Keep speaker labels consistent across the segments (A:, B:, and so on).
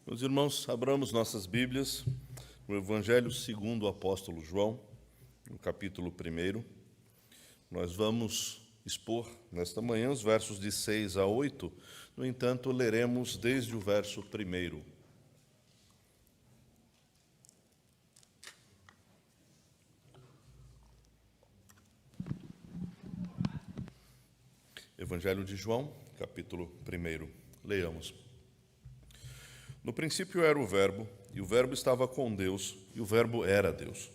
A: Meus irmãos, abramos nossas Bíblias no Evangelho segundo o apóstolo João, no capítulo 1. Nós vamos expor nesta manhã os versos de 6 a 8, no entanto, leremos desde o verso 1. Evangelho de João, capítulo 1. Leiamos. No princípio era o Verbo, e o Verbo estava com Deus, e o Verbo era Deus.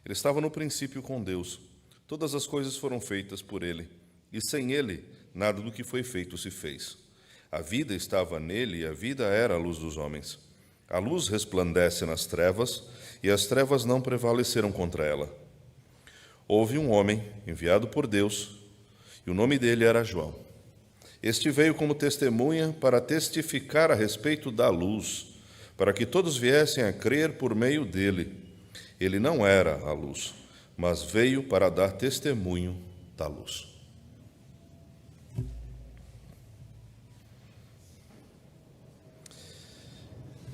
A: Ele estava no princípio com Deus. Todas as coisas foram feitas por ele, e sem ele, nada do que foi feito se fez. A vida estava nele, e a vida era a luz dos homens. A luz resplandece nas trevas, e as trevas não prevaleceram contra ela. Houve um homem enviado por Deus, e o nome dele era João. Este veio como testemunha para testificar a respeito da luz, para que todos viessem a crer por meio dele. Ele não era a luz, mas veio para dar testemunho da luz.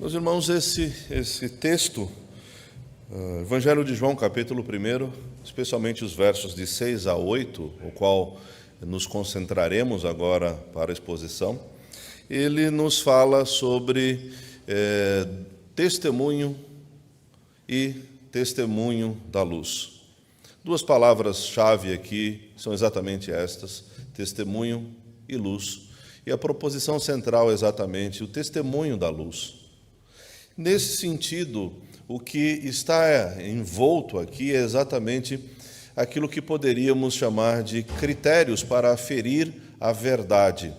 A: Meus irmãos, esse texto, Evangelho de João, capítulo 1, especialmente os versos de 6 a 8, o qual nos concentraremos agora para a exposição, ele nos fala sobre testemunho e testemunho da luz. Duas palavras-chave aqui são exatamente estas, testemunho e luz. E a proposição central é exatamente o testemunho da luz. Nesse sentido, o que está envolto aqui é exatamente aquilo que poderíamos chamar de critérios para aferir a verdade,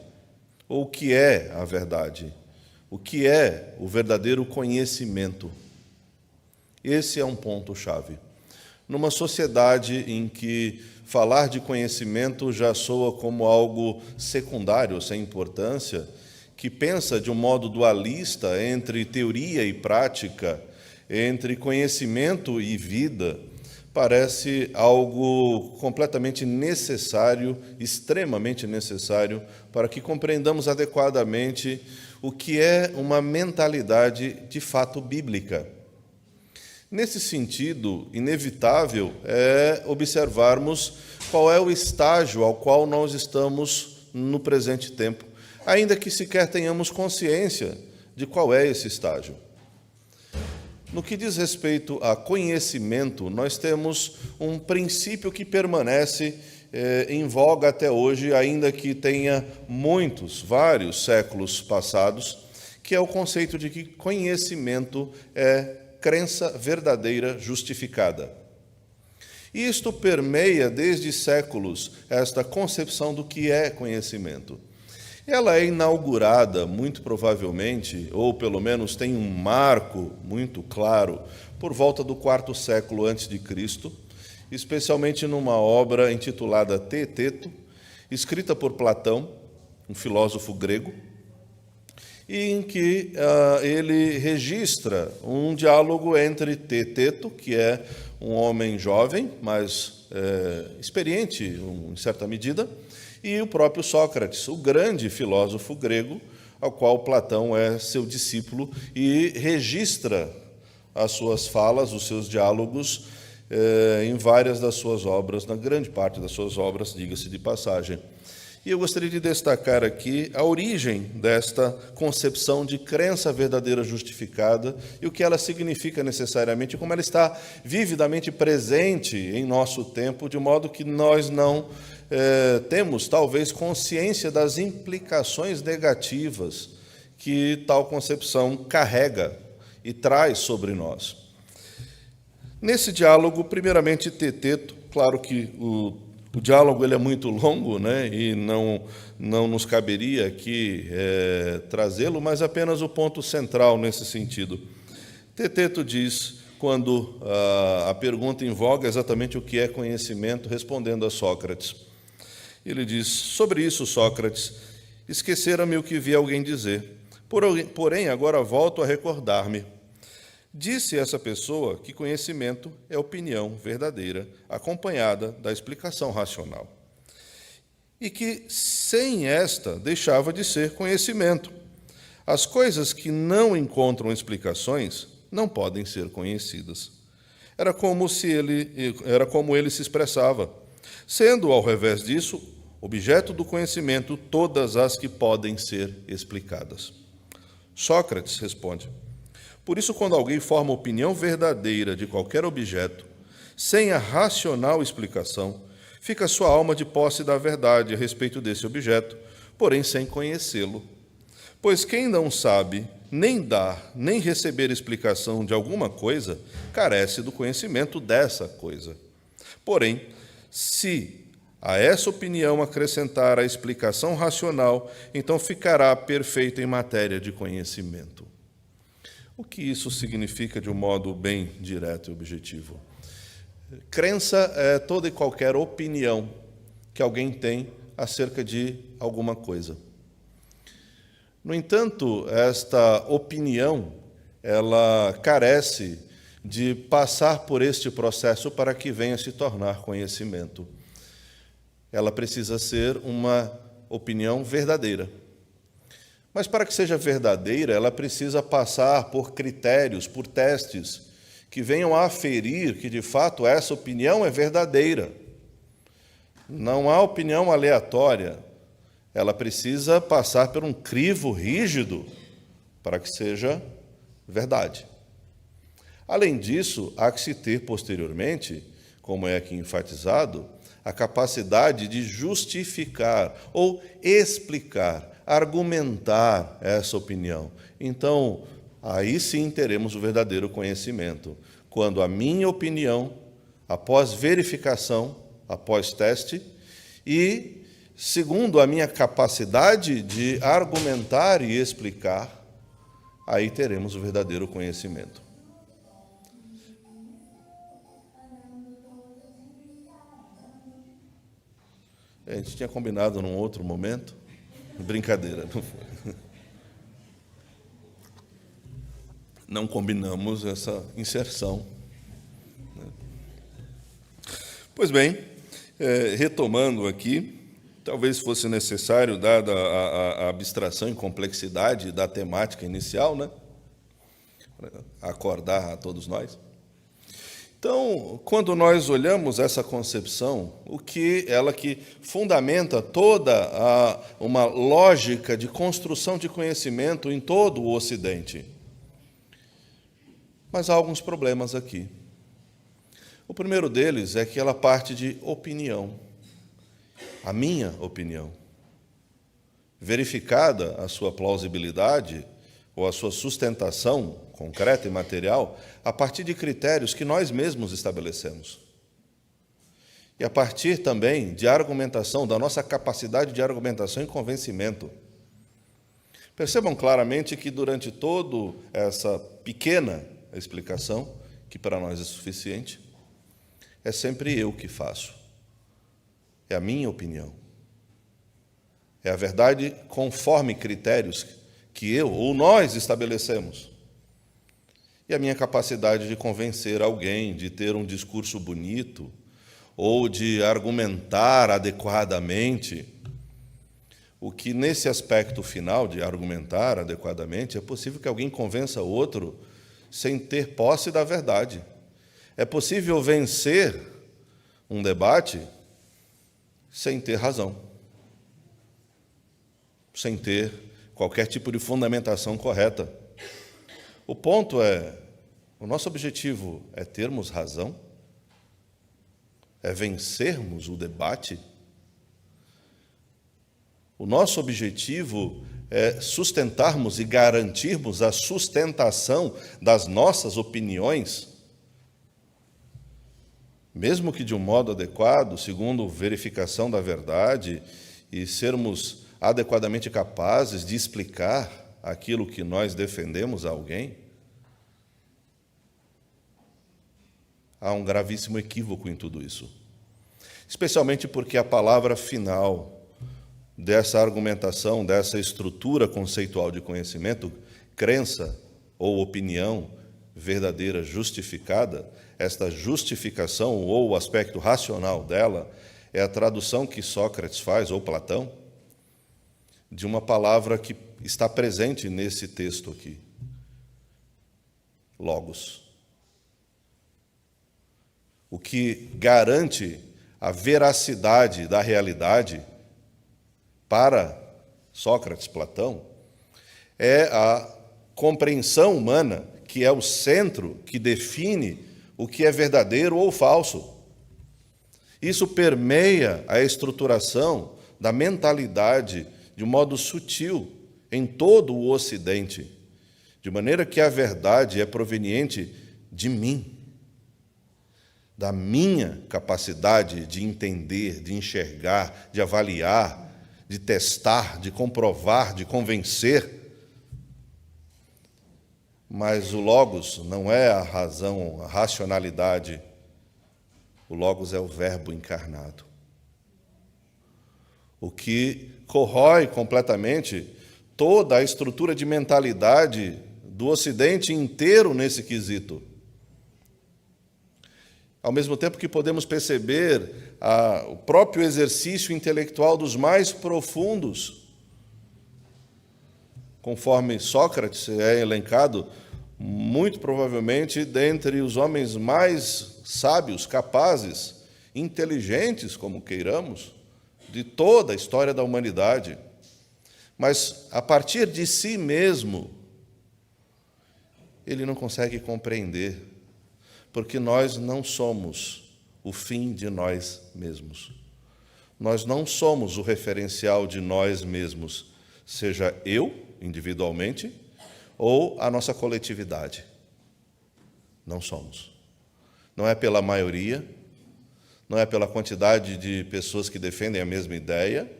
A: ou o que é a verdade, o que é o verdadeiro conhecimento. Esse é um ponto-chave. Numa sociedade em que falar de conhecimento já soa como algo secundário, sem importância, que pensa de um modo dualista entre teoria e prática, entre conhecimento e vida, parece algo completamente necessário, extremamente necessário, para que compreendamos adequadamente o que é uma mentalidade de fato bíblica. Nesse sentido, inevitável é observarmos qual é o estágio ao qual nós estamos no presente tempo, ainda que sequer tenhamos consciência de qual é esse estágio. No que diz respeito a conhecimento, nós temos um princípio que permanece em voga até hoje, ainda que tenha vários séculos passados, que é o conceito de que conhecimento é crença verdadeira justificada. E isto permeia desde séculos esta concepção do que é conhecimento. Ela é inaugurada, muito provavelmente, ou pelo menos tem um marco muito claro, por volta do IV século a.C., especialmente numa obra intitulada Teeteto, escrita por Platão, um filósofo grego, e em que ele registra um diálogo entre Teeteto, que é um homem jovem, mas experiente em certa medida, e o próprio Sócrates, o grande filósofo grego, ao qual Platão é seu discípulo e registra as suas falas, os seus diálogos, em várias das suas obras, na grande parte das suas obras, diga-se de passagem. E eu gostaria de destacar aqui a origem desta concepção de crença verdadeira justificada e o que ela significa necessariamente, como ela está vividamente presente em nosso tempo, de modo que nós não temos, talvez, consciência das implicações negativas que tal concepção carrega e traz sobre nós. Nesse diálogo, primeiramente, Teeteto, claro que o diálogo ele é muito longo, né, e não nos caberia aqui trazê-lo, mas apenas o ponto central nesse sentido. Teeteto diz, quando a pergunta em voga é exatamente o que é conhecimento, respondendo a Sócrates. Ele diz, sobre isso, Sócrates, esquecera-me o que vi alguém dizer, porém agora volto a recordar-me. Disse essa pessoa que conhecimento é opinião verdadeira, acompanhada da explicação racional. E que, sem esta, deixava de ser conhecimento. As coisas que não encontram explicações não podem ser conhecidas. Era como ele se expressava, sendo, ao revés disso, objeto do conhecimento todas as que podem ser explicadas. Sócrates responde: por isso, quando alguém forma opinião verdadeira de qualquer objeto, sem a racional explicação, fica sua alma de posse da verdade a respeito desse objeto, porém sem conhecê-lo. Pois quem não sabe nem dar, nem receber explicação de alguma coisa, carece do conhecimento dessa coisa. Porém, se a essa opinião acrescentar a explicação racional, então ficará perfeito em matéria de conhecimento. O que isso significa de um modo bem direto e objetivo? Crença é toda e qualquer opinião que alguém tem acerca de alguma coisa. No entanto, esta opinião, ela carece de passar por este processo para que venha se tornar conhecimento. Ela precisa ser uma opinião verdadeira. Mas para que seja verdadeira, ela precisa passar por critérios, por testes, que venham a aferir que, de fato, essa opinião é verdadeira. Não há opinião aleatória. Ela precisa passar por um crivo rígido para que seja verdade. Além disso, há que se ter posteriormente, como é aqui enfatizado, a capacidade de justificar ou explicar, argumentar essa opinião. Então, aí sim teremos o verdadeiro conhecimento, quando a minha opinião, após verificação, após teste, e segundo a minha capacidade de argumentar e explicar, aí teremos o verdadeiro conhecimento. A gente tinha combinado num outro momento. Brincadeira, não foi. Não combinamos essa inserção. Pois bem, retomando aqui, talvez fosse necessário, dada a abstração e complexidade da temática inicial, né, acordar a todos nós. Então, quando nós olhamos essa concepção, ela que fundamenta toda uma lógica de construção de conhecimento em todo o Ocidente. Mas há alguns problemas aqui. O primeiro deles é que ela parte de opinião, a minha opinião. Verificada a sua plausibilidade ou a sua sustentação concreta e material, a partir de critérios que nós mesmos estabelecemos. E a partir também de argumentação, da nossa capacidade de argumentação e convencimento. Percebam claramente que durante toda essa pequena explicação, que para nós é suficiente, é sempre eu que faço. É a minha opinião. É a verdade conforme critérios que eu ou nós estabelecemos. E a minha capacidade de convencer alguém, de ter um discurso bonito, ou de argumentar adequadamente, o que nesse aspecto final de argumentar adequadamente, é possível que alguém convença outro sem ter posse da verdade. É possível vencer um debate sem ter razão, sem ter qualquer tipo de fundamentação correta. O ponto é, o nosso objetivo é termos razão? É vencermos o debate? O nosso objetivo é sustentarmos e garantirmos a sustentação das nossas opiniões, mesmo que de um modo adequado, segundo verificação da verdade, e sermos adequadamente capazes de explicar aquilo que nós defendemos a alguém? Há um gravíssimo equívoco em tudo isso. Especialmente porque a palavra final dessa argumentação, dessa estrutura conceitual de conhecimento, crença ou opinião verdadeira justificada, esta justificação ou o aspecto racional dela é a tradução que Sócrates faz, ou Platão, de uma palavra que está presente nesse texto aqui. Logos. O que garante a veracidade da realidade para Sócrates, Platão, é a compreensão humana, que é o centro que define o que é verdadeiro ou falso. Isso permeia a estruturação da mentalidade de um modo sutil em todo o Ocidente, de maneira que a verdade é proveniente de mim, da minha capacidade de entender, de enxergar, de avaliar, de testar, de comprovar, de convencer. Mas o Logos não é a razão, a racionalidade. O Logos é o Verbo encarnado. O que corrói completamente toda a estrutura de mentalidade do Ocidente inteiro nesse quesito. Ao mesmo tempo que podemos perceber o próprio exercício intelectual dos mais profundos, conforme Sócrates é elencado, muito provavelmente dentre os homens mais sábios, capazes, inteligentes, como queiramos, de toda a história da humanidade. Mas, a partir de si mesmo, ele não consegue compreender, porque nós não somos o fim de nós mesmos. Nós não somos o referencial de nós mesmos, seja eu, individualmente, ou a nossa coletividade. Não somos. Não é pela maioria, não é pela quantidade de pessoas que defendem a mesma ideia,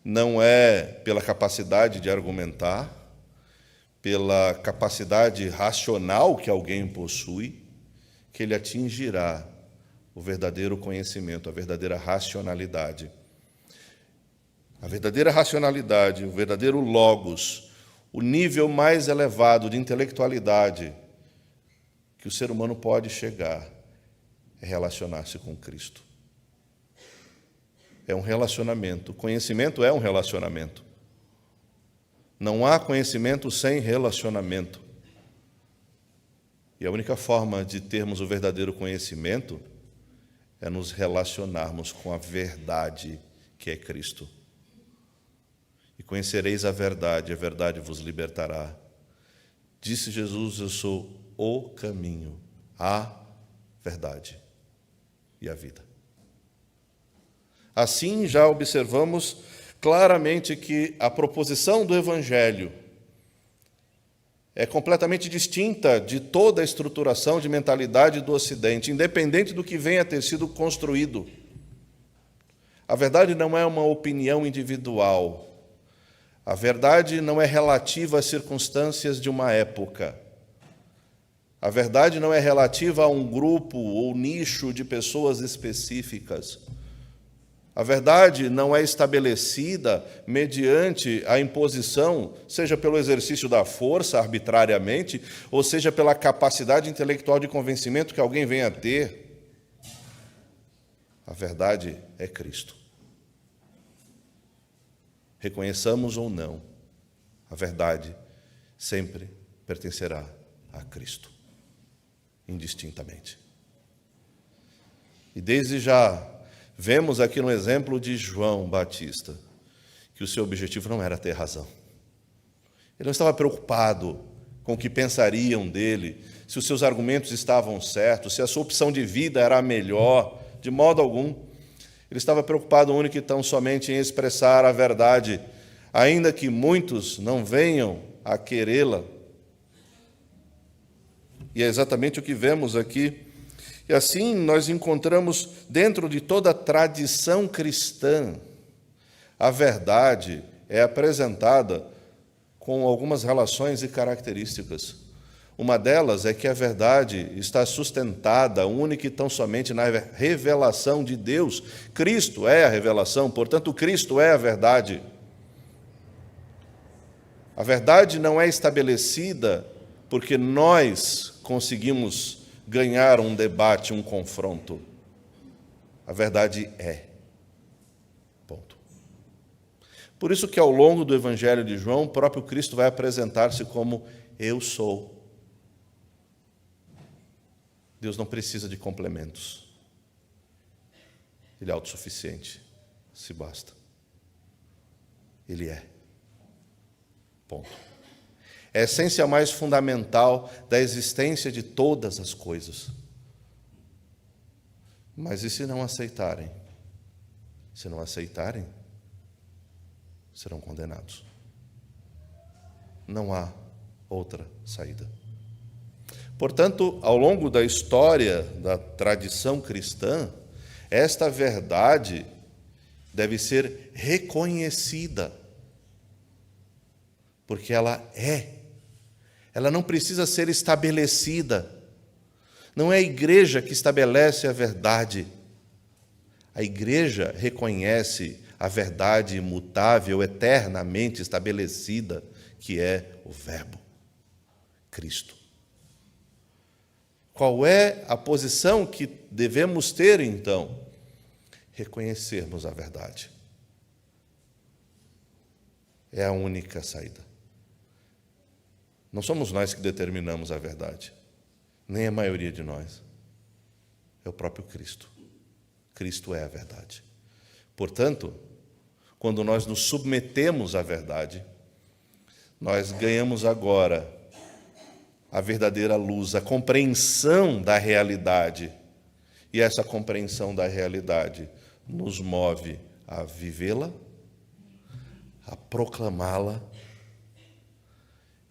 A: não é pela capacidade de argumentar, pela capacidade racional que alguém possui, que ele atingirá o verdadeiro conhecimento, a verdadeira racionalidade. A verdadeira racionalidade, o verdadeiro logos, o nível mais elevado de intelectualidade que o ser humano pode chegar é relacionar-se com Cristo. É um relacionamento. Conhecimento é um relacionamento. Não há conhecimento sem relacionamento. E a única forma de termos o verdadeiro conhecimento é nos relacionarmos com a verdade que é Cristo. E conhecereis a verdade vos libertará. Disse Jesus: eu sou o caminho, a verdade e a vida. Assim, já observamos claramente que a proposição do Evangelho é completamente distinta de toda a estruturação de mentalidade do Ocidente, independente do que venha a ter sido construído. A verdade não é uma opinião individual. A verdade não é relativa às circunstâncias de uma época. A verdade não é relativa a um grupo ou nicho de pessoas específicas. A verdade não é estabelecida mediante a imposição, seja pelo exercício da força arbitrariamente, ou seja pela capacidade intelectual de convencimento que alguém venha a ter. A verdade é Cristo. Reconheçamos ou não, a verdade sempre pertencerá a Cristo, indistintamente. E desde já vemos aqui no exemplo de João Batista que o seu objetivo não era ter razão. Ele não estava preocupado com o que pensariam dele, se os seus argumentos estavam certos, se a sua opção de vida era a melhor, de modo algum. Ele estava preocupado único e tão somente em expressar a verdade, ainda que muitos não venham a querê-la. E é exatamente o que vemos aqui. E assim nós encontramos dentro de toda a tradição cristã, a verdade é apresentada com algumas relações e características. Uma delas é que a verdade está sustentada única e tão somente na revelação de Deus. Cristo é a revelação, portanto, Cristo é a verdade. A verdade não é estabelecida porque nós conseguimos ganhar um debate, um confronto. A verdade é. Ponto. Por isso que ao longo do Evangelho de João, o próprio Cristo vai apresentar-se como eu sou. Deus não precisa de complementos. Ele é autossuficiente, se basta. Ele é. Ponto. É a essência mais fundamental da existência de todas as coisas. Mas e se não aceitarem? Se não aceitarem, serão condenados. Não há outra saída. Portanto, ao longo da história da tradição cristã, esta verdade deve ser reconhecida, porque ela é. Ela não precisa ser estabelecida. Não é a igreja que estabelece a verdade. A igreja reconhece a verdade imutável, eternamente estabelecida, que é o Verbo, Cristo. Qual é a posição que devemos ter, então? Reconhecermos a verdade. É a única saída. Não somos nós que determinamos a verdade, nem a maioria de nós. É o próprio Cristo. Cristo é a verdade. Portanto, quando nós nos submetemos à verdade, nós ganhamos agora a verdadeira luz, a compreensão da realidade. E essa compreensão da realidade nos move a vivê-la, a proclamá-la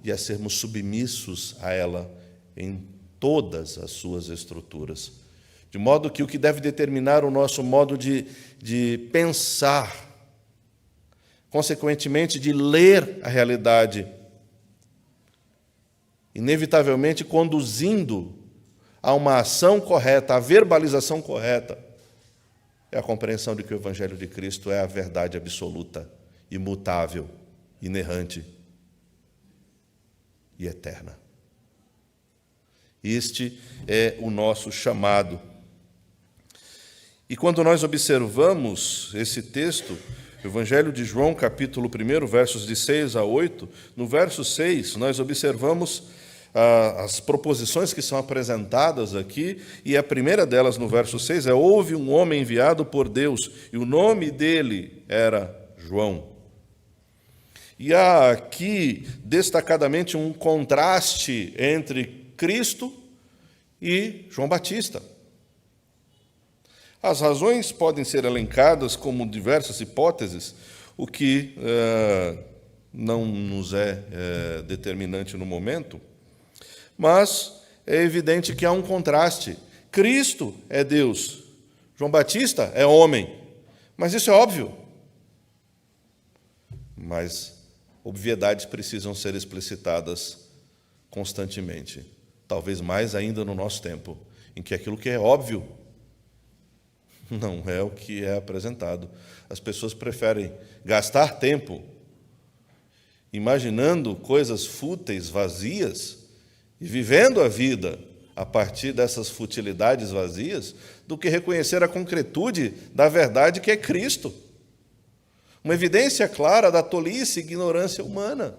A: e a sermos submissos a ela em todas as suas estruturas. De modo que o que deve determinar o nosso modo de pensar, consequentemente de ler a realidade, inevitavelmente conduzindo a uma ação correta, a verbalização correta, é a compreensão de que o Evangelho de Cristo é a verdade absoluta, imutável, inerrante e eterna. Este é o nosso chamado. E quando nós observamos esse texto, o Evangelho de João, capítulo 1, versos de 6 a 8, no verso 6, nós observamos as proposições que são apresentadas aqui, e a primeira delas, no verso 6, é: houve um homem enviado por Deus, e o nome dele era João. E há aqui, destacadamente, um contraste entre Cristo e João Batista. As razões podem ser elencadas como diversas hipóteses, o que não nos é determinante no momento, mas é evidente que há um contraste. Cristo é Deus, João Batista é homem, mas isso é óbvio. Mas obviedades precisam ser explicitadas constantemente, talvez mais ainda no nosso tempo, em que aquilo que é óbvio não é o que é apresentado. As pessoas preferem gastar tempo imaginando coisas fúteis, vazias, e vivendo a vida a partir dessas futilidades vazias, do que reconhecer a concretude da verdade que é Cristo. Uma evidência clara da tolice e ignorância humana,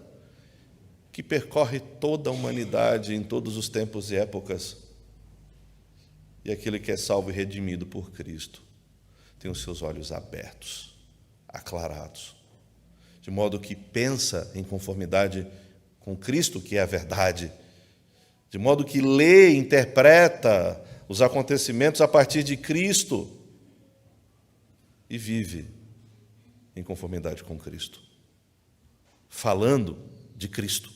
A: que percorre toda a humanidade em todos os tempos e épocas. E aquele que é salvo e redimido por Cristo tem os seus olhos abertos, aclarados, de modo que pensa em conformidade com Cristo, que é a verdade, de modo que lê e interpreta os acontecimentos a partir de Cristo e vive em conformidade com Cristo, falando de Cristo.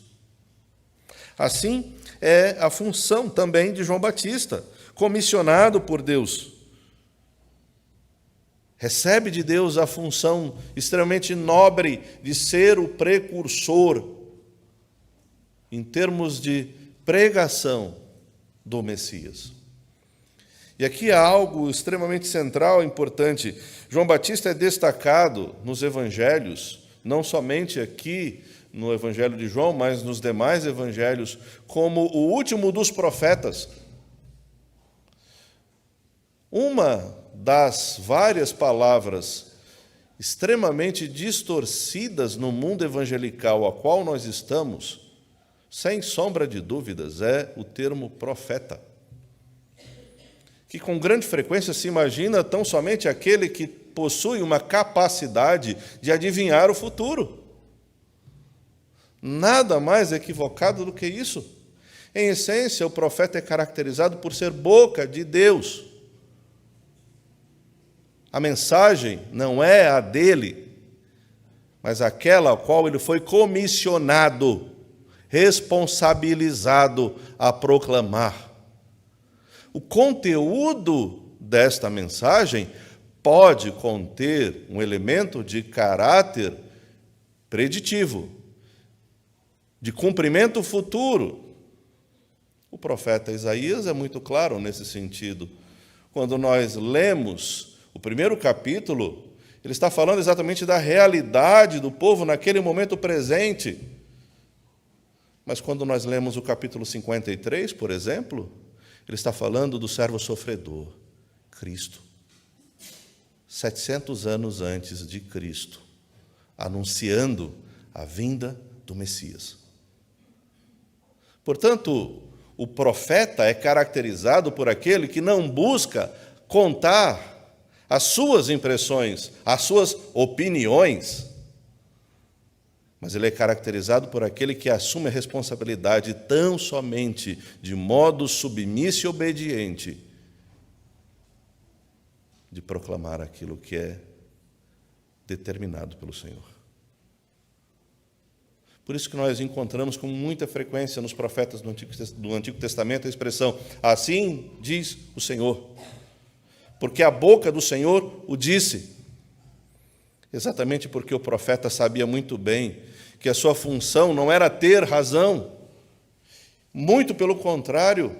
A: Assim é a função também de João Batista, comissionado por Deus. Recebe de Deus a função extremamente nobre de ser o precursor em termos de pregação do Messias. E aqui há algo extremamente central e importante. João Batista é destacado nos evangelhos, não somente aqui no Evangelho de João, mas nos demais evangelhos, como o último dos profetas. Uma das várias palavras extremamente distorcidas no mundo evangelical a qual nós estamos, sem sombra de dúvidas, é o termo profeta, que com grande frequência se imagina tão somente aquele que possui uma capacidade de adivinhar o futuro. Nada mais equivocado do que isso. Em essência, o profeta é caracterizado por ser boca de Deus. A mensagem não é a dele, mas aquela a qual ele foi comissionado, responsabilizado a proclamar. O conteúdo desta mensagem pode conter um elemento de caráter preditivo, de cumprimento futuro. O profeta Isaías é muito claro nesse sentido. Quando nós lemos o primeiro capítulo, ele está falando exatamente da realidade do povo naquele momento presente. Mas quando nós lemos o capítulo 53, por exemplo, ele está falando do servo sofredor, Cristo. 700 anos antes de Cristo, anunciando a vinda do Messias. Portanto, o profeta é caracterizado por aquele que não busca contar as suas impressões, as suas opiniões, mas ele é caracterizado por aquele que assume a responsabilidade tão somente de modo submisso e obediente de proclamar aquilo que é determinado pelo Senhor. Por isso que nós encontramos com muita frequência nos profetas do Antigo Testamento a expressão, assim diz o Senhor, porque a boca do Senhor o disse. Exatamente porque o profeta sabia muito bem que a sua função não era ter razão. Muito pelo contrário,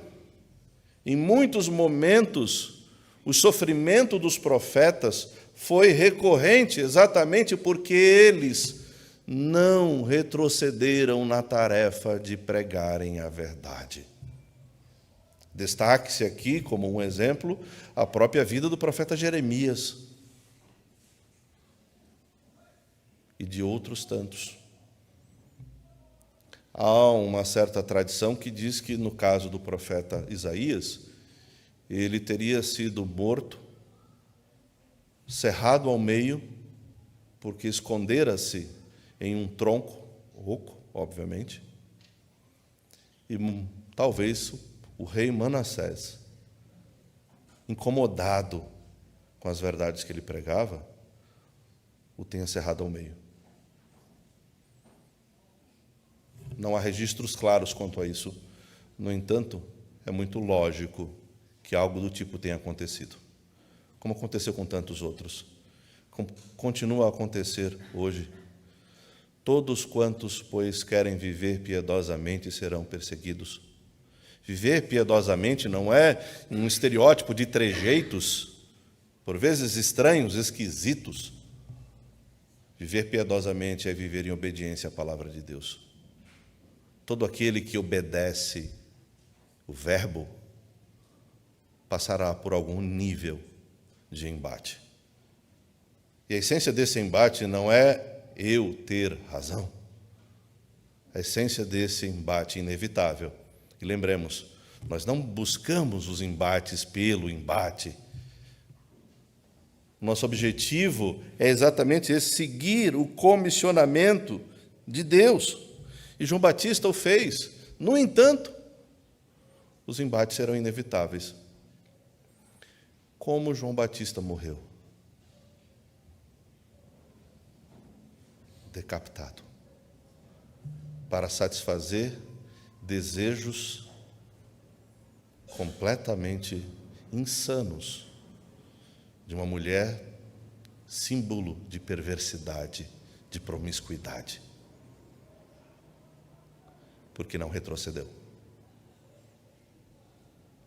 A: em muitos momentos, o sofrimento dos profetas foi recorrente exatamente porque eles não retrocederam na tarefa de pregarem a verdade. Destaque-se aqui, como um exemplo, a própria vida do profeta Jeremias e de outros tantos. Há uma certa tradição que diz que, no caso do profeta Isaías, ele teria sido morto, cerrado ao meio, porque escondera-se em um tronco oco, obviamente, e talvez o rei Manassés, incomodado com as verdades que ele pregava, o tenha cerrado ao meio. Não há registros claros quanto a isso. No entanto, é muito lógico que algo do tipo tenha acontecido, como aconteceu com tantos outros. Continua a acontecer hoje. Todos quantos, pois, querem viver piedosamente serão perseguidos. Viver piedosamente não é um estereótipo de trejeitos, por vezes estranhos, esquisitos. Viver piedosamente é viver em obediência à palavra de Deus. Todo aquele que obedece o verbo passará por algum nível de embate. E a essência desse embate não é eu ter razão. A essência desse embate inevitável. E lembremos, nós não buscamos os embates pelo embate. Nosso objetivo é exatamente esse, seguir o comissionamento de Deus. E João Batista o fez. No entanto, os embates serão inevitáveis. Como João Batista morreu? Decapitado. Para satisfazer desejos completamente insanos de uma mulher símbolo de perversidade, de promiscuidade. Porque não retrocedeu.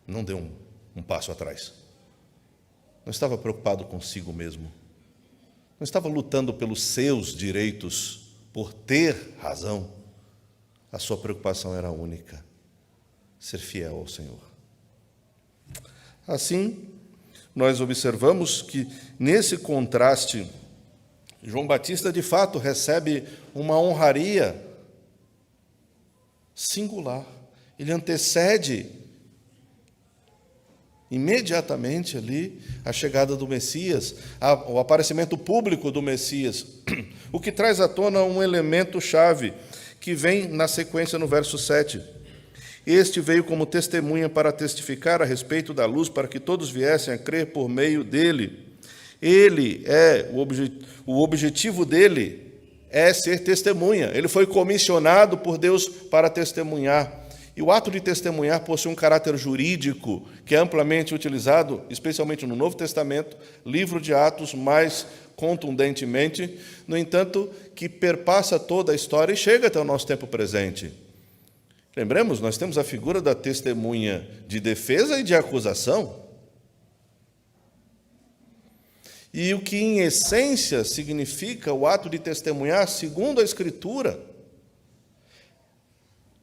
A: Não deu um passo atrás. Não estava preocupado consigo mesmo. Não estava lutando pelos seus direitos, por ter razão. A sua preocupação era única: ser fiel ao Senhor. Assim, nós observamos que, nesse contraste João Batista, de fato, recebe uma honraria singular. Ele antecede imediatamente ali a chegada do Messias, o aparecimento público do Messias, o que traz à tona um elemento chave que vem na sequência no verso 7. Este veio como testemunha para testificar a respeito da luz, para que todos viessem a crer por meio dele. Ele é, o objetivo dele é ser testemunha. Ele foi comissionado por Deus para testemunhar. E o ato de testemunhar possui um caráter jurídico que é amplamente utilizado, especialmente no Novo Testamento, livro de Atos, mais contundentemente, no entanto, que perpassa toda a história e chega até o nosso tempo presente. Lembremos, nós temos a figura da testemunha de defesa e de acusação. E o que, em essência, significa o ato de testemunhar, segundo a Escritura.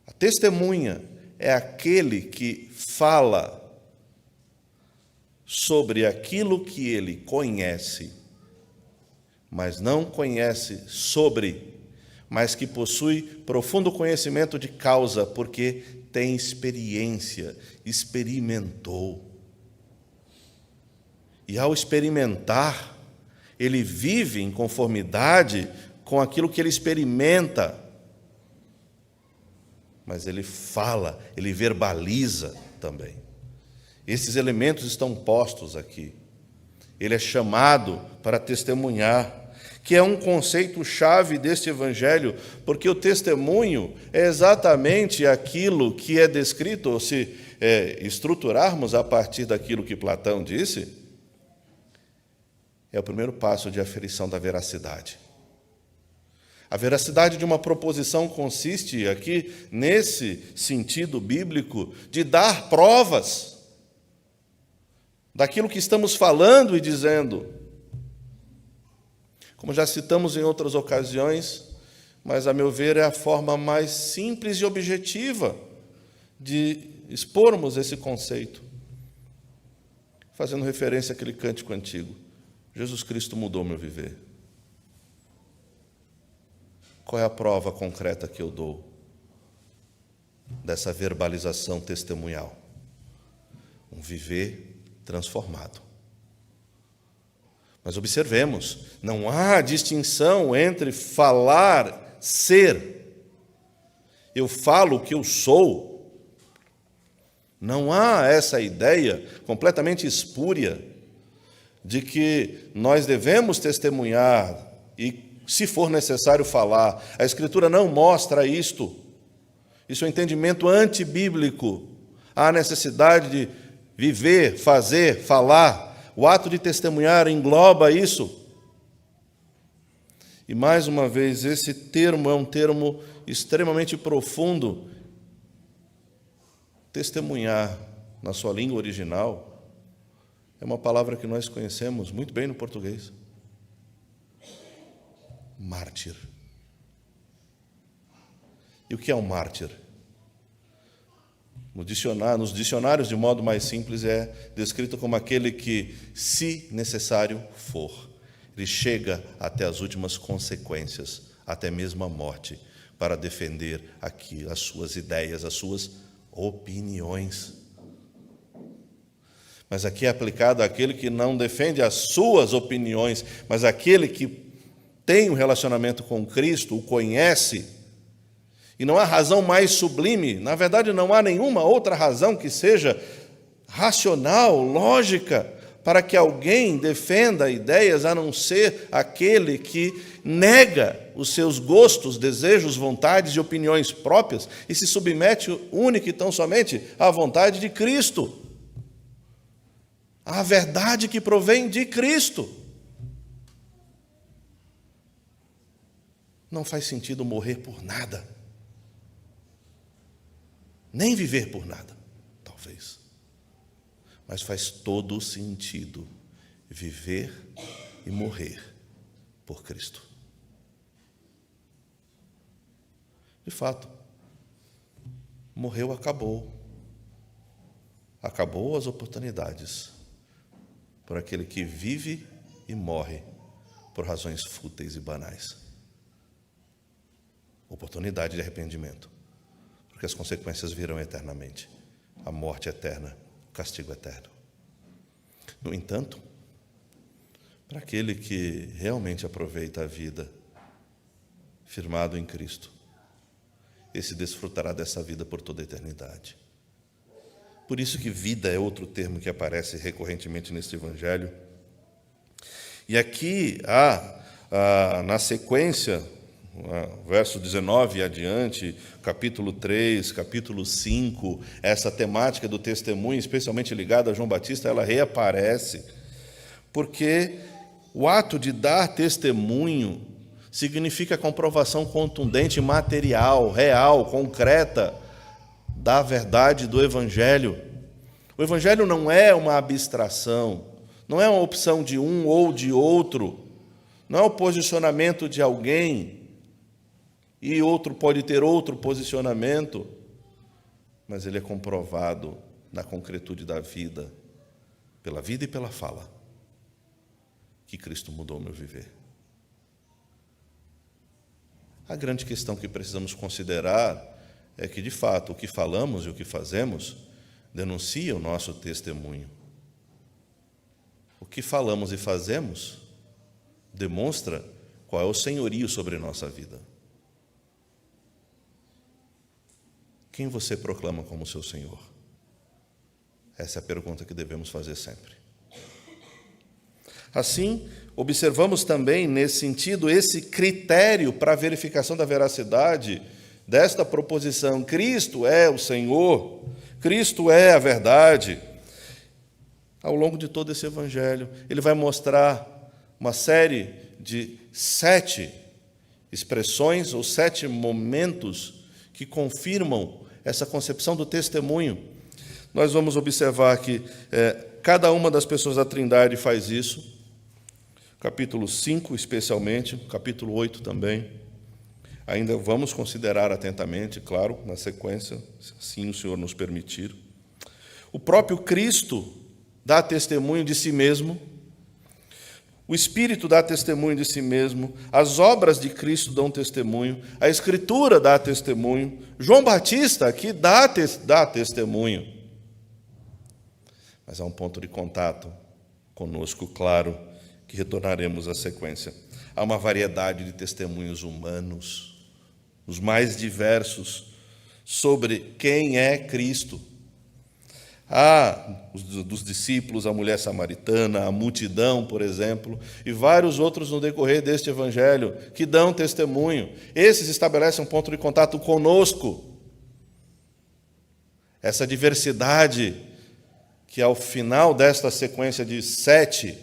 A: A testemunha é aquele que fala sobre aquilo que ele conhece, mas não conhece sobre, mas que possui profundo conhecimento de causa, porque tem experiência, experimentou. E ao experimentar, ele vive em conformidade com aquilo que ele experimenta. Mas ele fala, ele verbaliza também. Esses elementos estão postos aqui. Ele é chamado para testemunhar, que é um conceito-chave deste evangelho, porque o testemunho é exatamente aquilo que é descrito, ou se estruturarmos a partir daquilo que Platão disse, é o primeiro passo de aferição da veracidade. A veracidade de uma proposição consiste aqui, nesse sentido bíblico, de dar provas daquilo que estamos falando e dizendo. Como já citamos em outras ocasiões, mas, a meu ver, é a forma mais simples e objetiva de expormos esse conceito, fazendo referência àquele cântico antigo. Jesus Cristo mudou meu viver. Qual é a prova concreta que eu dou dessa verbalização testemunhal? Um viver transformado. Mas observemos, não há distinção entre falar, ser. Eu falo o que eu sou. Não há essa ideia completamente espúria de que nós devemos testemunhar e, se for necessário, falar. A Escritura não mostra isto. Isso é um entendimento antibíblico. Há necessidade de viver, fazer, falar. O ato de testemunhar engloba isso. E, mais uma vez, esse termo é um termo extremamente profundo. Testemunhar, na sua língua original, é uma palavra que nós conhecemos muito bem no português. Mártir. E o que é um mártir? Nos dicionários, de modo mais simples, é descrito como aquele que, se necessário for, ele chega até as últimas consequências, até mesmo a morte, para defender aqui as suas ideias, as suas opiniões. Mas aqui é aplicado àquele que não defende as suas opiniões, mas aquele que tem um relacionamento com Cristo, o conhece. E não há razão mais sublime, na verdade não há nenhuma outra razão que seja racional, lógica, para que alguém defenda ideias a não ser aquele que nega os seus gostos, desejos, vontades e opiniões próprias e se submete única e tão somente à vontade de Cristo. A verdade que provém de Cristo. Não faz sentido morrer por nada, nem viver por nada, talvez. Mas faz todo sentido viver e morrer por Cristo. De fato, morreu, acabou. Acabou as oportunidades por aquele que vive e morre por razões fúteis e banais. Oportunidade de arrependimento, porque as consequências virão eternamente. A morte eterna, o castigo eterno. No entanto, para aquele que realmente aproveita a vida, firmado em Cristo, esse desfrutará dessa vida por toda a eternidade. Por isso que vida é outro termo que aparece recorrentemente neste Evangelho. E aqui há, na sequência, verso 19 adiante, capítulo 3, capítulo 5, essa temática do testemunho, especialmente ligada a João Batista, ela reaparece, porque o ato de dar testemunho significa a comprovação contundente, material, real, concreta, da verdade do Evangelho. O Evangelho não é uma abstração, não é uma opção de um ou de outro, não é o posicionamento de alguém e outro pode ter outro posicionamento, mas ele é comprovado na concretude da vida, pela vida e pela fala, que Cristo mudou o meu viver. A grande questão que precisamos considerar é que, de fato, o que falamos e o que fazemos denuncia o nosso testemunho. O que falamos e fazemos demonstra qual é o senhorio sobre a nossa vida. Quem você proclama como seu Senhor? Essa é a pergunta que devemos fazer sempre. Assim, observamos também, nesse sentido, esse critério para a verificação da veracidade desta proposição. Cristo é o Senhor, Cristo é a verdade. Ao longo de todo esse Evangelho, ele vai mostrar uma série de 7 expressões ou 7 momentos que confirmam essa concepção do testemunho. Nós vamos observar que cada uma das pessoas da Trindade faz isso, capítulo 5 especialmente, capítulo 8 também. Ainda vamos considerar atentamente, claro, na sequência, se assim o Senhor nos permitir. O próprio Cristo dá testemunho de si mesmo, o Espírito dá testemunho de si mesmo, as obras de Cristo dão testemunho, a Escritura dá testemunho, João Batista aqui dá testemunho. Mas há um ponto de contato conosco, claro, que retornaremos à sequência. Há uma variedade de testemunhos humanos, os mais diversos, sobre quem é Cristo. Há dos discípulos, a mulher samaritana, a multidão, por exemplo, e vários outros no decorrer deste Evangelho, que dão testemunho. Esses estabelecem um ponto de contato conosco. Essa diversidade que, ao final desta sequência de 7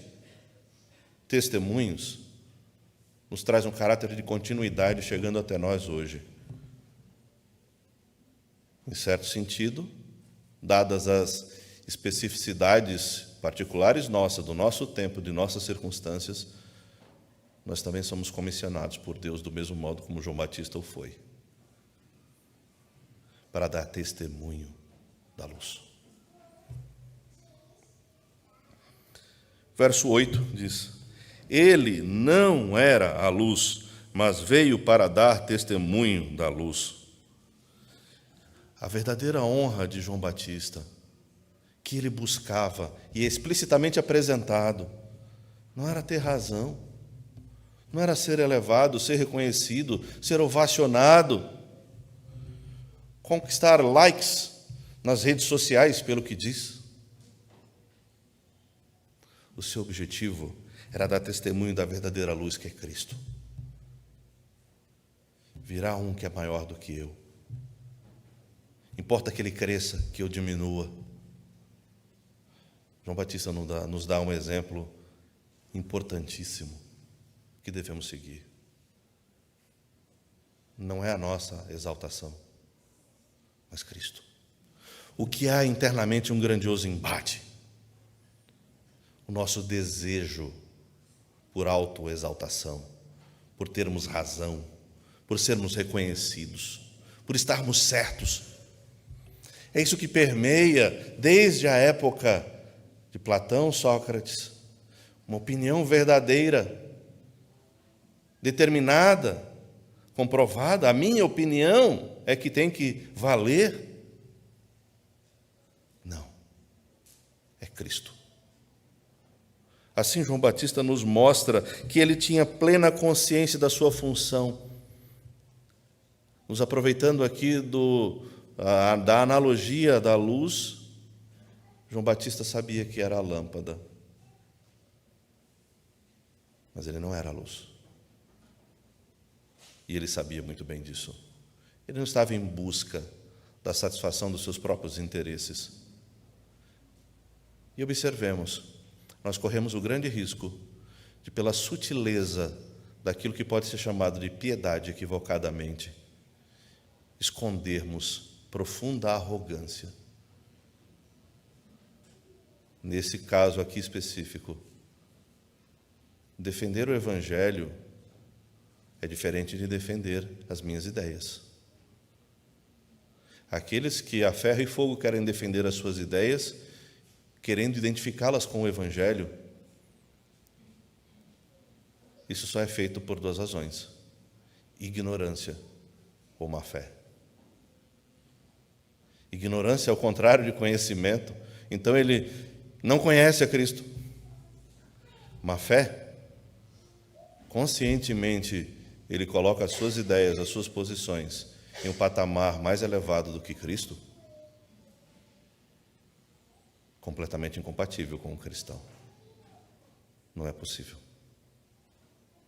A: testemunhos, nos traz um caráter de continuidade chegando até nós hoje. Em certo sentido, dadas as especificidades particulares nossas, do nosso tempo, de nossas circunstâncias, nós também somos comissionados por Deus do mesmo modo como João Batista o foi, para dar testemunho da luz. Verso 8 diz: Ele não era a luz, mas veio para dar testemunho da luz. A verdadeira honra de João Batista, que ele buscava e é explicitamente apresentado, não era ter razão, não era ser elevado, ser reconhecido, ser ovacionado, conquistar likes nas redes sociais pelo que diz. O seu objetivo era dar testemunho da verdadeira luz que é Cristo. Virá um que é maior do que eu. Importa que ele cresça, que eu diminua. João Batista nos dá um exemplo importantíssimo que devemos seguir. Não é a nossa exaltação, mas Cristo. O que há internamente um grandioso embate. O nosso desejo por autoexaltação, por termos razão, por sermos reconhecidos, por estarmos certos. É isso que permeia desde a época de Platão, Sócrates, uma opinião verdadeira, determinada, comprovada. A minha opinião é que tem que valer. Não, é Cristo. Assim, João Batista nos mostra que ele tinha plena consciência da sua função. Nos aproveitando aqui da analogia da luz, João Batista sabia que era a lâmpada, mas ele não era a luz. E ele sabia muito bem disso. Ele não estava em busca da satisfação dos seus próprios interesses. E observemos, nós corremos o grande risco de, pela sutileza daquilo que pode ser chamado de piedade equivocadamente, escondermos profunda arrogância. Nesse caso aqui específico, defender o Evangelho é diferente de defender as minhas ideias. Aqueles que a ferro e fogo querem defender as suas ideias, querendo identificá-las com o Evangelho, isso só é feito por duas razões: ignorância ou má fé. Ignorância é o contrário de conhecimento, então ele não conhece a Cristo. Má fé, conscientemente, ele coloca as suas ideias, as suas posições em um patamar mais elevado do que Cristo, completamente incompatível com o cristão. Não é possível.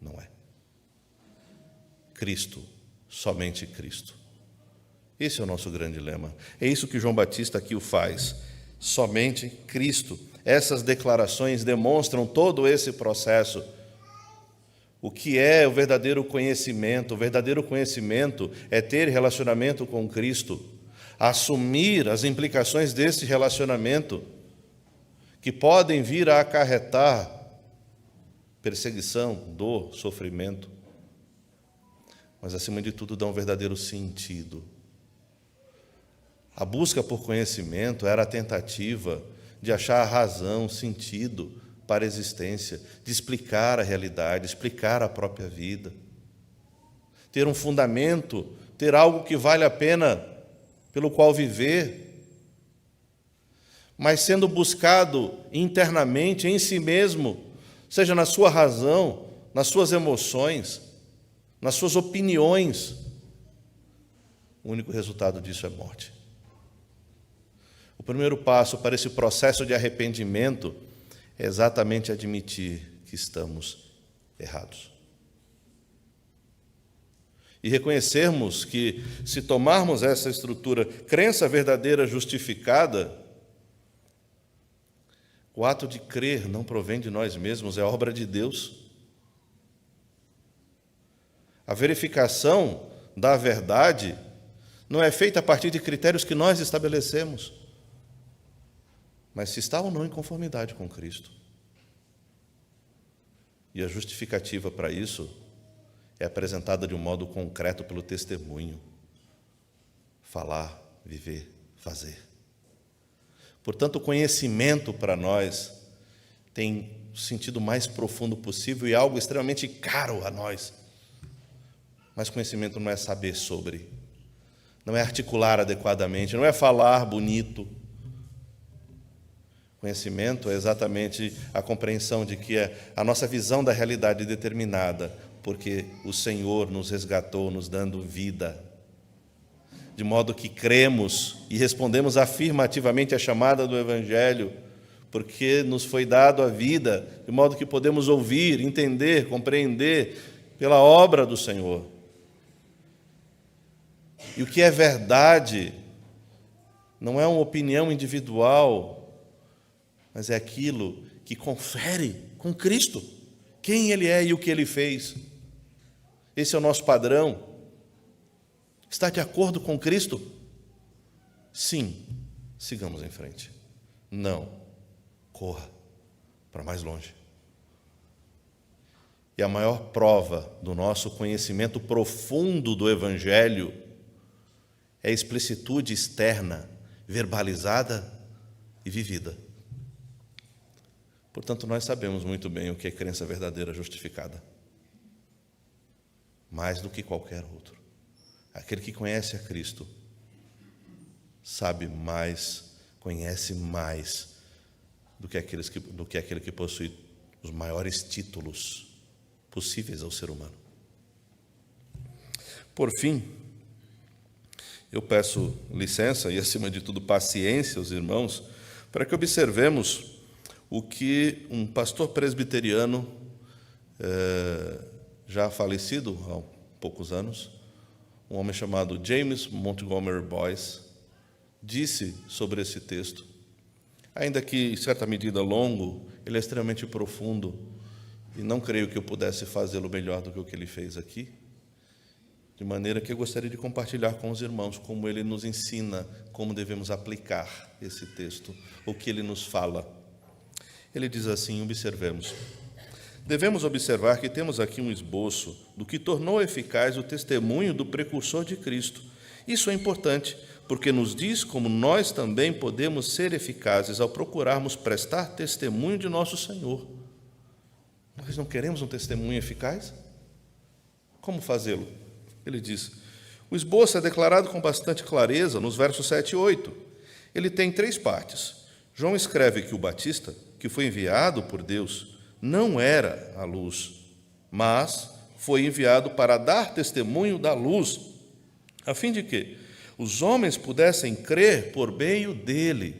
A: Não é. Cristo, somente Cristo. Esse é o nosso grande lema. É isso que João Batista aqui o faz. Somente Cristo. Essas declarações demonstram todo esse processo. O que é o verdadeiro conhecimento? O verdadeiro conhecimento é ter relacionamento com Cristo, assumir as implicações desse relacionamento, que podem vir a acarretar perseguição, dor, sofrimento, mas acima de tudo dá um verdadeiro sentido. A busca por conhecimento era a tentativa de achar a razão, sentido para a existência, de explicar a realidade, explicar a própria vida, ter um fundamento, ter algo que vale a pena pelo qual viver, mas sendo buscado internamente em si mesmo, seja na sua razão, nas suas emoções, nas suas opiniões, o único resultado disso é morte. O primeiro passo para esse processo de arrependimento é exatamente admitir que estamos errados. E reconhecermos que, se tomarmos essa estrutura, crença verdadeira justificada, o ato de crer não provém de nós mesmos, é obra de Deus. A verificação da verdade não é feita a partir de critérios que nós estabelecemos, mas se está ou não em conformidade com Cristo. E a justificativa para isso é apresentada de um modo concreto pelo testemunho. Falar, viver, fazer. Portanto, o conhecimento para nós tem o sentido mais profundo possível e algo extremamente caro a nós. Mas conhecimento não é saber sobre, não é articular adequadamente, não é falar bonito. Conhecimento é exatamente a compreensão de que a nossa visão da realidade é determinada, porque o Senhor nos resgatou, nos dando vida, de modo que cremos e respondemos afirmativamente à chamada do Evangelho, porque nos foi dado a vida, de modo que podemos ouvir, entender, compreender pela obra do Senhor. E o que é verdade não é uma opinião individual, mas é aquilo que confere com Cristo quem Ele é e o que Ele fez. Esse é o nosso padrão. Está de acordo com Cristo? Sim, sigamos em frente. Não, corra para mais longe. E a maior prova do nosso conhecimento profundo do Evangelho é a explicitude externa, verbalizada e vivida. Portanto, nós sabemos muito bem o que é crença verdadeira justificada. mais do que qualquer outro. Aquele que conhece a Cristo sabe mais, conhece mais do que aquele que possui os maiores títulos possíveis ao ser humano. Por fim, eu peço licença e, acima de tudo, paciência aos irmãos, para que observemos o que um pastor presbiteriano, já falecido há poucos anos, um homem chamado James Montgomery Boyce, disse sobre esse texto. Ainda que, em certa medida, longo, ele é extremamente profundo, e não creio que eu pudesse fazê-lo melhor do que o que ele fez aqui, de maneira que eu gostaria de compartilhar com os irmãos como ele nos ensina, como devemos aplicar esse texto, o que ele nos fala. Ele diz assim, observemos: devemos observar que temos aqui um esboço do que tornou eficaz o testemunho do precursor de Cristo. Isso é importante, porque nos diz como nós também podemos ser eficazes ao procurarmos prestar testemunho de nosso Senhor. Nós não queremos um testemunho eficaz? Como fazê-lo? Ele diz, o esboço é declarado com bastante clareza nos versos 7 e 8. Ele tem 3 partes. João escreve que o Batista, que foi enviado por Deus, não era a luz, mas foi enviado para dar testemunho da luz, a fim de que os homens pudessem crer por meio dele.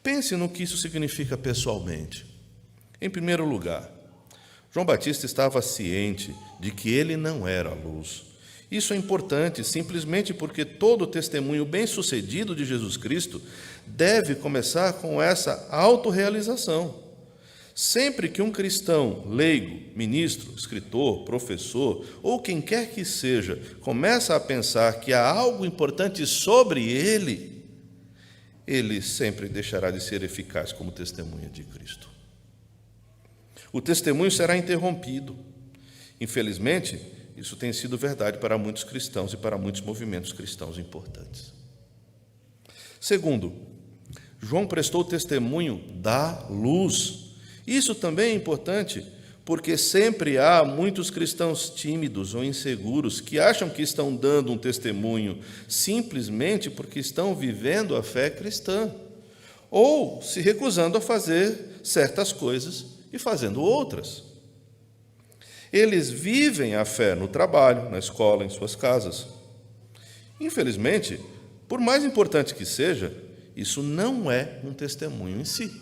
A: Pense no que isso significa pessoalmente. Em primeiro lugar, João Batista estava ciente de que ele não era a luz. Isso é importante simplesmente porque todo testemunho bem-sucedido de Jesus Cristo deve começar com essa autorrealização. Sempre que um cristão, leigo, ministro, escritor, professor ou quem quer que seja, começa a pensar que há algo importante sobre ele, ele sempre deixará de ser eficaz como testemunha de Cristo. O testemunho será interrompido. Infelizmente, isso tem sido verdade para muitos cristãos e para muitos movimentos cristãos importantes. Segundo, João prestou testemunho da luz. Isso também é importante, porque sempre há muitos cristãos tímidos ou inseguros que acham que estão dando um testemunho simplesmente porque estão vivendo a fé cristã, ou se recusando a fazer certas coisas e fazendo outras. Eles vivem a fé no trabalho, na escola, em suas casas. Infelizmente, por mais importante que seja, isso não é um testemunho em si.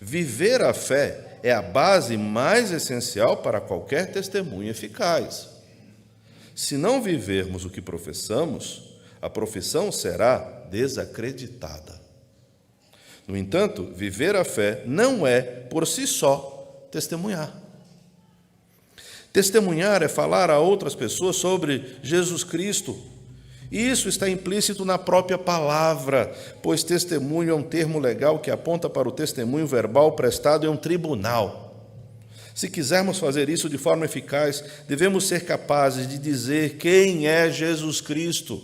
A: Viver a fé é a base mais essencial para qualquer testemunho eficaz. Se não vivermos o que professamos, a profissão será desacreditada. No entanto, viver a fé não é, por si só, testemunhar. Testemunhar é falar a outras pessoas sobre Jesus Cristo. Isso está implícito na própria palavra, pois testemunho é um termo legal que aponta para o testemunho verbal prestado em um tribunal. Se quisermos fazer isso de forma eficaz, devemos ser capazes de dizer quem é Jesus Cristo,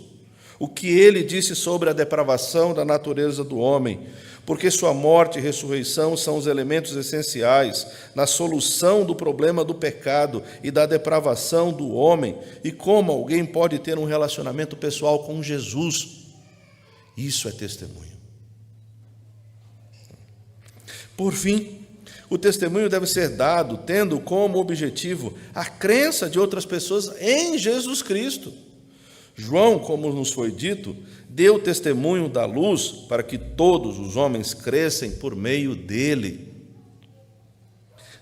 A: o que ele disse sobre a depravação da natureza do homem, porque sua morte e ressurreição são os elementos essenciais na solução do problema do pecado e da depravação do homem, e como alguém pode ter um relacionamento pessoal com Jesus. Isso é testemunho. Por fim, o testemunho deve ser dado tendo como objetivo a crença de outras pessoas em Jesus Cristo. João, como nos foi dito, deu testemunho da luz para que todos os homens crescem por meio dele.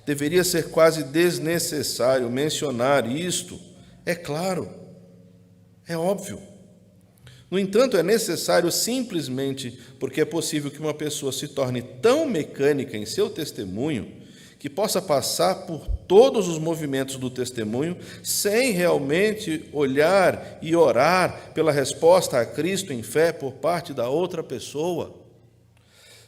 A: Deveria ser quase desnecessário mencionar isto, é claro, é óbvio. No entanto, é necessário simplesmente porque é possível que uma pessoa se torne tão mecânica em seu testemunho que possa passar por todos os movimentos do testemunho sem realmente olhar e orar pela resposta a Cristo em fé por parte da outra pessoa.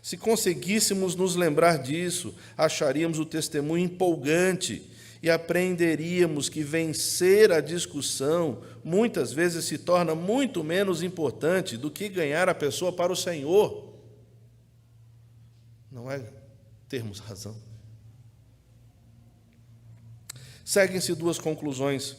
A: Se conseguíssemos nos lembrar disso, acharíamos o testemunho empolgante e aprenderíamos que vencer a discussão muitas vezes se torna muito menos importante do que ganhar a pessoa para o Senhor. Não é termos razão. Seguem-se duas conclusões.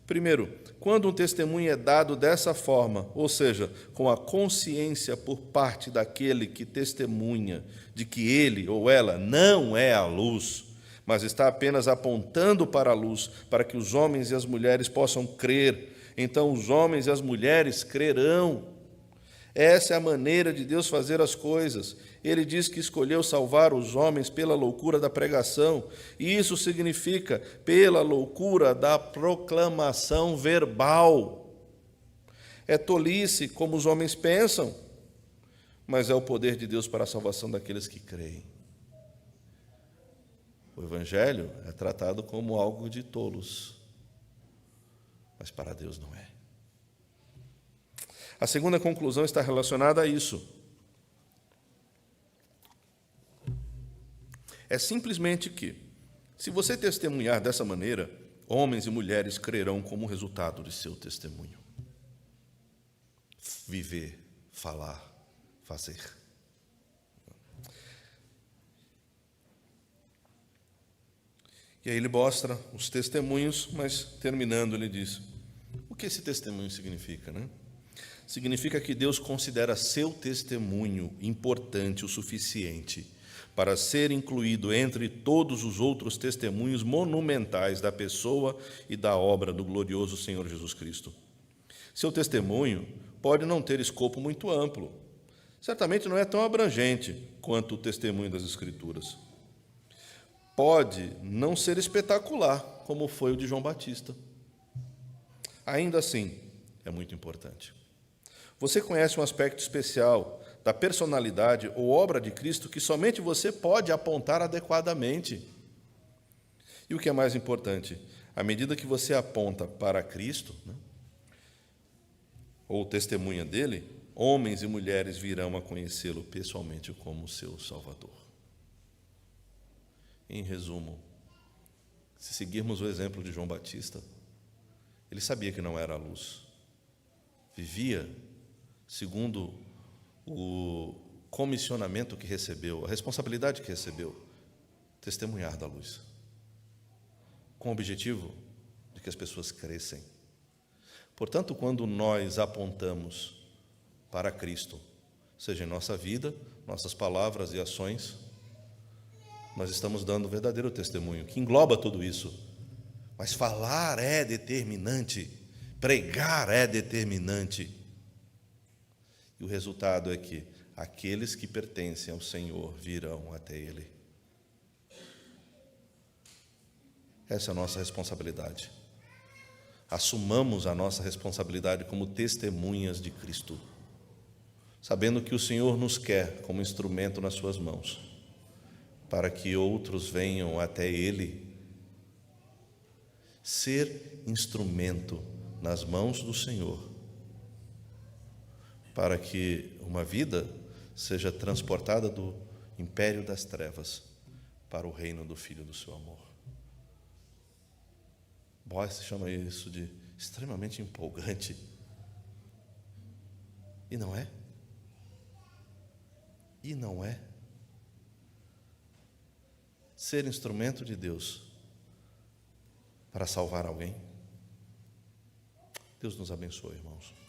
A: Primeiro, quando um testemunho é dado dessa forma, ou seja, com a consciência por parte daquele que testemunha de que ele ou ela não é a luz, mas está apenas apontando para a luz, para que os homens e as mulheres possam crer, então os homens e as mulheres crerão. Essa é a maneira de Deus fazer as coisas. Ele diz que escolheu salvar os homens pela loucura da pregação, e isso significa pela loucura da proclamação verbal. É tolice como os homens pensam, mas é o poder de Deus para a salvação daqueles que creem. O Evangelho é tratado como algo de tolos, mas para Deus não é. A segunda conclusão está relacionada a isso. É simplesmente que, se você testemunhar dessa maneira, homens e mulheres crerão como resultado de seu testemunho. Viver, falar, fazer. E aí ele mostra os testemunhos, mas terminando ele diz: o que esse testemunho significa, né? Significa que Deus considera seu testemunho importante o suficiente para ser incluído entre todos os outros testemunhos monumentais da pessoa e da obra do glorioso Senhor Jesus Cristo. Seu testemunho pode não ter escopo muito amplo. Certamente não é tão abrangente quanto o testemunho das Escrituras. Pode não ser espetacular, como foi o de João Batista. Ainda assim, é muito importante. Você conhece um aspecto especial da personalidade ou obra de Cristo que somente você pode apontar adequadamente. E o que é mais importante, à medida que você aponta para Cristo, né, ou testemunha dele, homens e mulheres virão a conhecê-lo pessoalmente como seu Salvador. Em resumo, se seguirmos o exemplo de João Batista, ele sabia que não era a luz, vivia segundo o comissionamento que recebeu, a responsabilidade que recebeu, testemunhar da luz, com o objetivo de que as pessoas crescem. Portanto, quando nós apontamos para Cristo, seja em nossa vida, nossas palavras e ações, nós estamos dando verdadeiro testemunho, que engloba tudo isso. Mas falar é determinante, pregar é determinante. E o resultado é que aqueles que pertencem ao Senhor virão até Ele. Essa é a nossa responsabilidade. Assumamos a nossa responsabilidade como testemunhas de Cristo, sabendo que o Senhor nos quer como instrumento nas suas mãos, para que outros venham até Ele. Ser instrumento nas mãos do Senhor, para que uma vida seja transportada do império das trevas para o reino do Filho do seu amor. Boyce chama isso de extremamente empolgante. E não é? E não é? Ser instrumento de Deus para salvar alguém. Deus nos abençoe, irmãos.